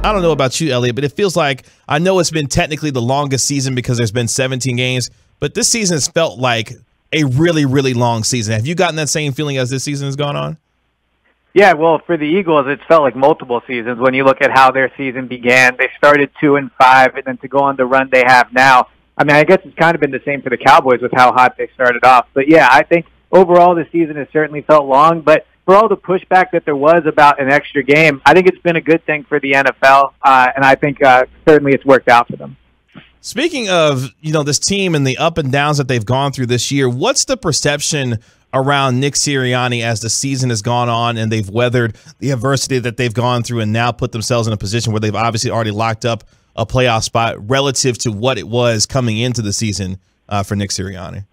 I don't know about you, Eliot, but it feels like, I know it's been technically the longest season because there's been 17 games, but this season has felt like a really, really long season. Have you gotten that same feeling as this season has gone on? Yeah, well, for the Eagles, it's felt like multiple seasons. When you look at how their season began, they started 2-5, and then to go on the run they have now. I mean, I guess it's kind of been the same for the Cowboys with how hot they started off. But yeah, I think overall the season has certainly felt long. But for all the pushback that there was about an extra game, I think it's been a good thing for the NFL, and I think certainly it's worked out for them. Speaking of, this team and the up and downs that they've gone through this year, what's the perception around Nick Sirianni as the season has gone on and they've weathered the adversity that they've gone through and now put themselves in a position where they've obviously already locked up a playoff spot relative to what it was coming into the season for Nick Sirianni?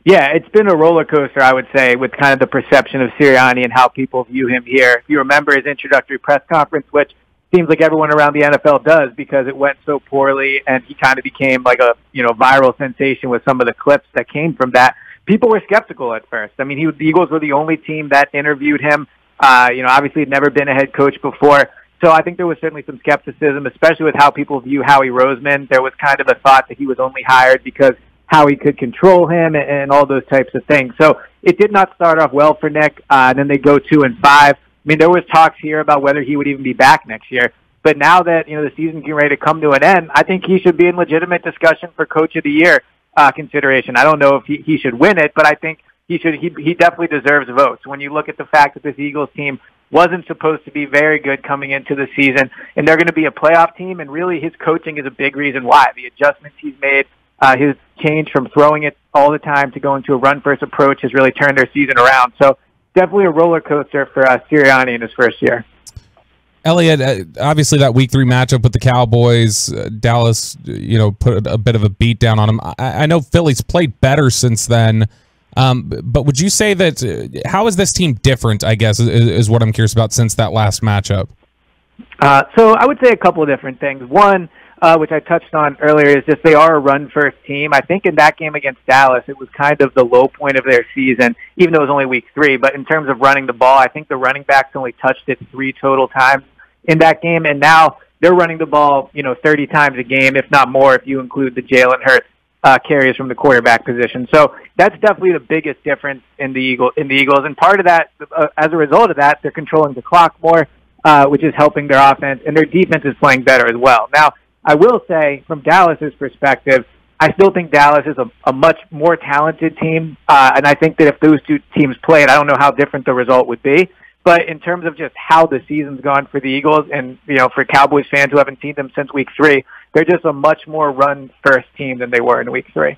Yeah, it's been a roller coaster, I would say, with kind of the perception of Sirianni and how people view him here. If you remember his introductory press conference, which seems like everyone around the NFL does because it went so poorly and he kind of became like a viral sensation with some of the clips that came from that. People were skeptical at first. I mean, the Eagles were the only team that interviewed him. Obviously he'd never been a head coach before. So I think there was certainly some skepticism, especially with how people view Howie Roseman. There was kind of a thought that he was only hired because Howie could control him and all those types of things. So it did not start off well for Nick. Then they go 2-5. I mean, there was talks here about whether he would even be back next year. But now that, the season's getting ready to come to an end, I think he should be in legitimate discussion for Coach of the Year consideration. I don't know if he should win it, but I think he definitely deserves votes. When you look at the fact that this Eagles team wasn't supposed to be very good coming into the season, and they're going to be a playoff team, and really his coaching is a big reason why. The adjustments he's made, his change from throwing it all the time to going to a run-first approach has really turned their season around. So definitely a roller coaster for Sirianni in his first year. Eliot, obviously that Week 3 matchup with the Cowboys, Dallas, put a bit of a beat down on them. I know Philly's played better since then, but would you say that how is this team different, I guess, is what I'm curious about since that last matchup? So I would say a couple of different things. One, which I touched on earlier, is just they are a run-first team. I think in that game against Dallas, it was kind of the low point of their season, even though it was only Week 3. But in terms of running the ball, I think the running backs only touched it 3 total times in that game. And now they're running the ball, 30 times a game, if not more, if you include the Jalen Hurts carries from the quarterback position. So that's definitely the biggest difference in the Eagles. And part of that, as a result of that, they're controlling the clock more, which is helping their offense, and their defense is playing better as well. Now, I will say, from Dallas's perspective, I still think Dallas is a much more talented team, and I think that if those two teams played, I don't know how different the result would be. But in terms of just how the season's gone for the Eagles, and for Cowboys fans who haven't seen them since Week 3, they're just a much more run-first team than they were in Week 3.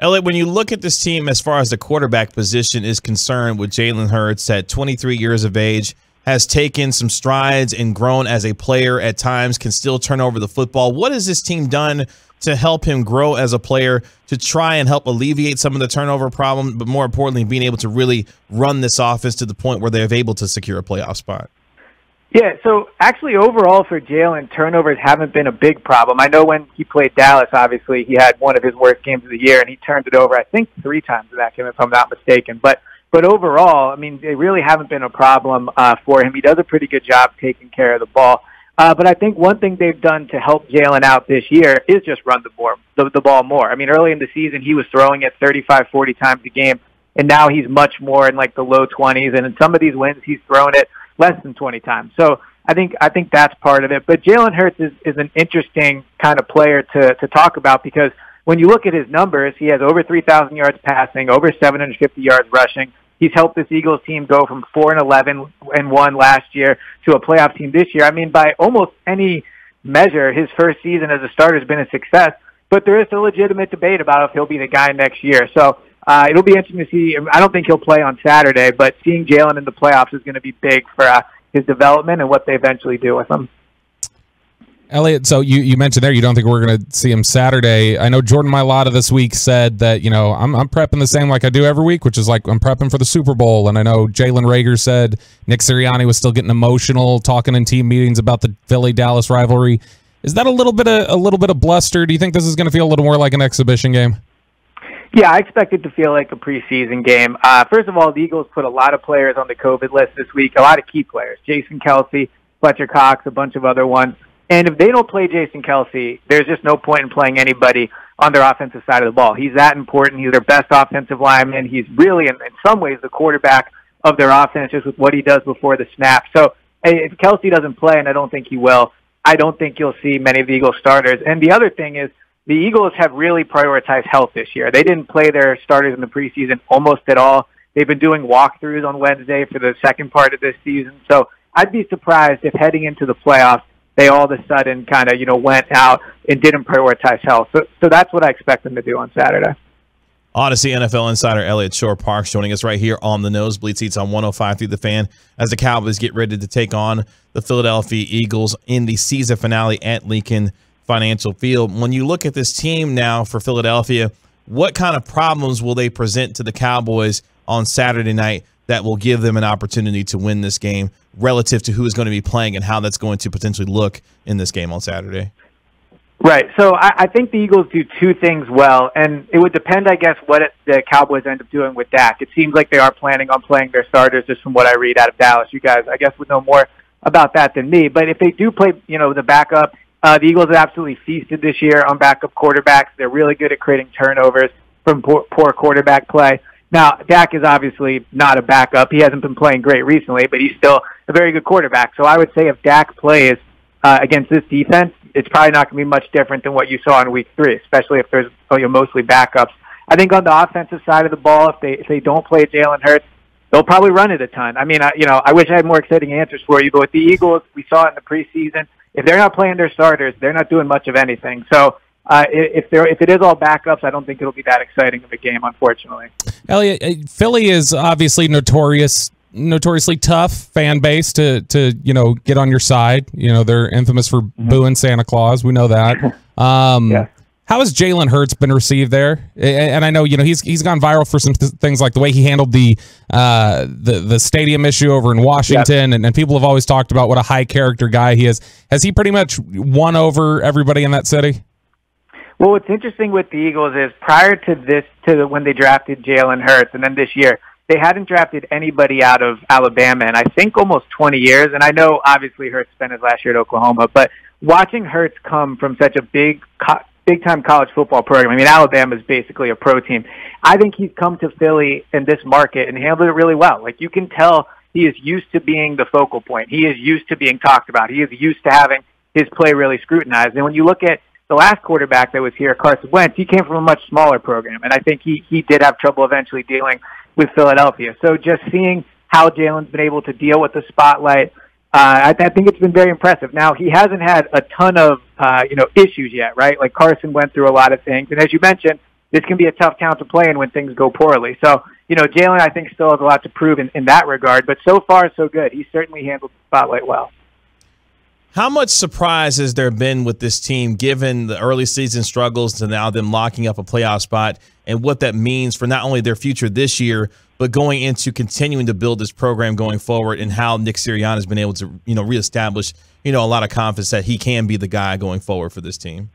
Eliot, when you look at this team as far as the quarterback position is concerned, with Jalen Hurts at 23 years of age, has taken some strides and grown as a player at times, can still turn over the football. What has this team done to help him grow as a player, to try and help alleviate some of the turnover problem, but more importantly, being able to really run this offense to the point where they're able to secure a playoff spot? Yeah, so actually overall for Jalen, turnovers haven't been a big problem. I know when he played Dallas, obviously, he had one of his worst games of the year, and he turned it over, I think, 3 times in that game, if I'm not mistaken. But overall, I mean, they really haven't been a problem for him. He does a pretty good job taking care of the ball. But I think one thing they've done to help Jalen out this year is just run the ball more. I mean, early in the season, he was throwing it 35, 40 times a game, and now he's much more in like the low 20s. And in some of these wins, he's thrown it less than 20 times. So I think that's part of it. But Jalen Hurts is an interesting kind of player to talk about, because when you look at his numbers, he has over 3,000 yards passing, over 750 yards rushing. He's helped this Eagles team go from 4-11-1 last year to a playoff team this year. I mean, by almost any measure, his first season as a starter has been a success, but there is a legitimate debate about if he'll be the guy next year. So it'll be interesting to see. I don't think he'll play on Saturday, but seeing Jalen in the playoffs is going to be big for his development and what they eventually do with him. Eliot, so you mentioned there you don't think we're going to see him Saturday. I know Jordan Mailata this week said that, I'm prepping the same like I do every week, which is like I'm prepping for the Super Bowl. And I know Jalen Reagor said Nick Sirianni was still getting emotional, talking in team meetings about the Philly-Dallas rivalry. Is that a little bit of bluster? Do you think this is going to feel a little more like an exhibition game? Yeah, I expect it to feel like a preseason game. First of all, the Eagles put a lot of players on the COVID list this week, a lot of key players. Jason Kelce, Fletcher Cox, a bunch of other ones. And if they don't play Jason Kelce, there's just no point in playing anybody on their offensive side of the ball. He's that important. He's their best offensive lineman. He's really, in some ways, the quarterback of their offense just with what he does before the snap. So if Kelce doesn't play, and I don't think he will, I don't think you'll see many of the Eagles starters. And the other thing is the Eagles have really prioritized health this year. They didn't play their starters in the preseason almost at all. They've been doing walkthroughs on Wednesday for the second part of this season. So I'd be surprised if heading into the playoffs, they all of a sudden kind of, went out and didn't prioritize health. So that's what I expect them to do on Saturday. Odyssey NFL insider Eliot Shorr-Parks joining us right here on the Nosebleed Seats on 105 through the Fan as the Cowboys get ready to take on the Philadelphia Eagles in the season finale at Lincoln Financial Field. When you look at this team now for Philadelphia, what kind of problems will they present to the Cowboys on Saturday night that will give them an opportunity to win this game relative to who is going to be playing and how that's going to potentially look in this game on Saturday? Right. So I think the Eagles do two things well, and it would depend, I guess, what the Cowboys end up doing with Dak. It seems like they are planning on playing their starters, just from what I read out of Dallas. You guys, I guess, would know more about that than me. But if they do play, the backup, the Eagles have absolutely feasted this year on backup quarterbacks. They're really good at creating turnovers from poor quarterback play. Now, Dak is obviously not a backup. He hasn't been playing great recently, but he's still a very good quarterback. So I would say if Dak plays against this defense, it's probably not going to be much different than what you saw in Week 3, especially if there's mostly backups. I think on the offensive side of the ball, if they don't play Jalen Hurts, they'll probably run it a ton. I mean, I wish I had more exciting answers for you, but with the Eagles, we saw it in the preseason. If they're not playing their starters, they're not doing much of anything. So if it is all backups, I don't think it'll be that exciting of a game, unfortunately. Eliot, Philly is obviously notoriously tough fan base to get on your side. They're infamous for booing Santa Claus. We know that. Yeah. How has Jalen Hurts been received there? And I know he's gone viral for some things like the way he handled the stadium issue over in Washington, and people have always talked about what a high character guy he is. Has he pretty much won over everybody in that city? Well, what's interesting with the Eagles is prior to when they drafted Jalen Hurts, and then this year, they hadn't drafted anybody out of Alabama in, I think, almost 20 years. And I know, obviously, Hurts spent his last year at Oklahoma, but watching Hurts come from such a big-time college football program, I mean, Alabama is basically a pro team. I think he's come to Philly in this market and handled it really well. Like, you can tell he is used to being the focal point. He is used to being talked about. He is used to having his play really scrutinized. And when you look at the last quarterback that was here, Carson Wentz, he came from a much smaller program, and I think he did have trouble eventually dealing with Philadelphia. So just seeing how Jalen's been able to deal with the spotlight, I think it's been very impressive. Now, he hasn't had a ton of issues yet, right? Like Carson went through a lot of things, and as you mentioned, this can be a tough town to play in when things go poorly. So, Jalen, I think, still has a lot to prove in that regard, but so far, so good. He certainly handled the spotlight well. How much surprise has there been with this team, given the early season struggles to now them locking up a playoff spot, and what that means for not only their future this year, but going into continuing to build this program going forward, and how Nick Sirianni has been able to, reestablish, a lot of confidence that he can be the guy going forward for this team?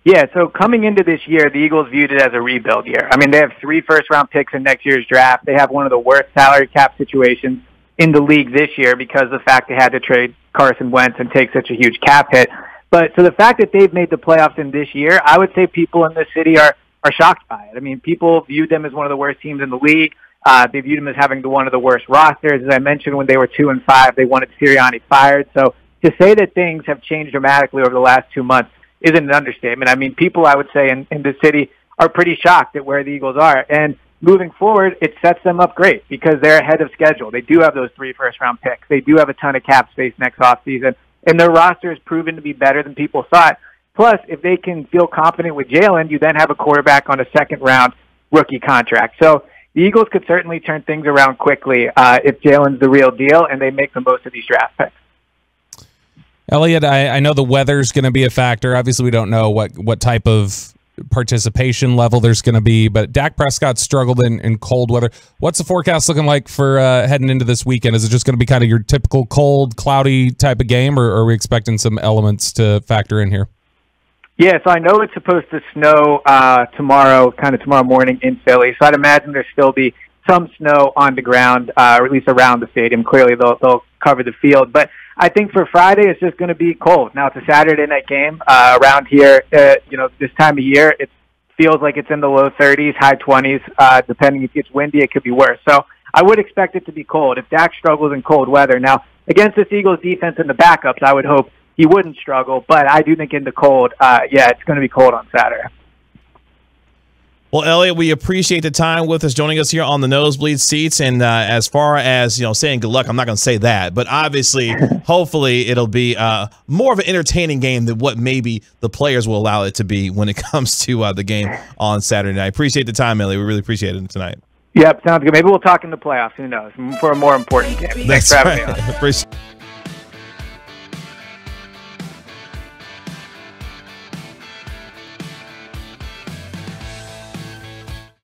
Yeah, so coming into this year, the Eagles viewed it as a rebuild year. I mean, they have 3 first-round picks in next year's draft. They have one of the worst salary cap situations in the league this year because of the fact they had to trade Carson Wentz and take such a huge cap hit. But so the fact that they've made the playoffs in this year, I would say people in this city are shocked by it. I mean, people viewed them as one of the worst teams in the league. They viewed them as having one of the worst rosters. As I mentioned, when they were 2-5, they wanted Sirianni fired. So to say that things have changed dramatically over the last 2 months isn't an understatement. I mean, people, I would say, in the city are pretty shocked at where the Eagles are. And moving forward, it sets them up great because they're ahead of schedule. They do have those 3 first-round picks. They do have a ton of cap space next offseason, and their roster has proven to be better than people thought. Plus, if they can feel confident with Jalen, you then have a quarterback on a second-round rookie contract. So the Eagles could certainly turn things around quickly if Jalen's the real deal and they make the most of these draft picks. Eliot, I know the weather's going to be a factor. Obviously, we don't know what type of participation level there's going to be, but Dak Prescott struggled in cold weather. What's the forecast looking like for heading into this weekend? Is it just going to be kind of your typical cold, cloudy type of game, or are we expecting some elements to factor in here? Yeah, so I know it's supposed to snow tomorrow morning in Philly, so I'd imagine there'll still be some snow on the ground, or at least around the stadium. Clearly, they'll cover the field. But I think for Friday, it's just going to be cold. Now, it's a Saturday night game. Around here, this time of year, it feels like it's in the low 30s, high 20s. Depending if it gets windy, it could be worse. So I would expect it to be cold. If Dak struggles in cold weather, now, against this Eagles defense and the backups, I would hope he wouldn't struggle. But I do think in the cold, it's going to be cold on Saturday. Well, Eliot, we appreciate the time with us, joining us here on the Nosebleed Seats. And as far as saying good luck, I'm not going to say that, but obviously, hopefully, it'll be more of an entertaining game than what maybe the players will allow it to be when it comes to the game on Saturday night. I appreciate the time, Eliot. We really appreciate it tonight. Yep, sounds good. Maybe we'll talk in the playoffs. Who knows? For a more important game. Thanks for having me on.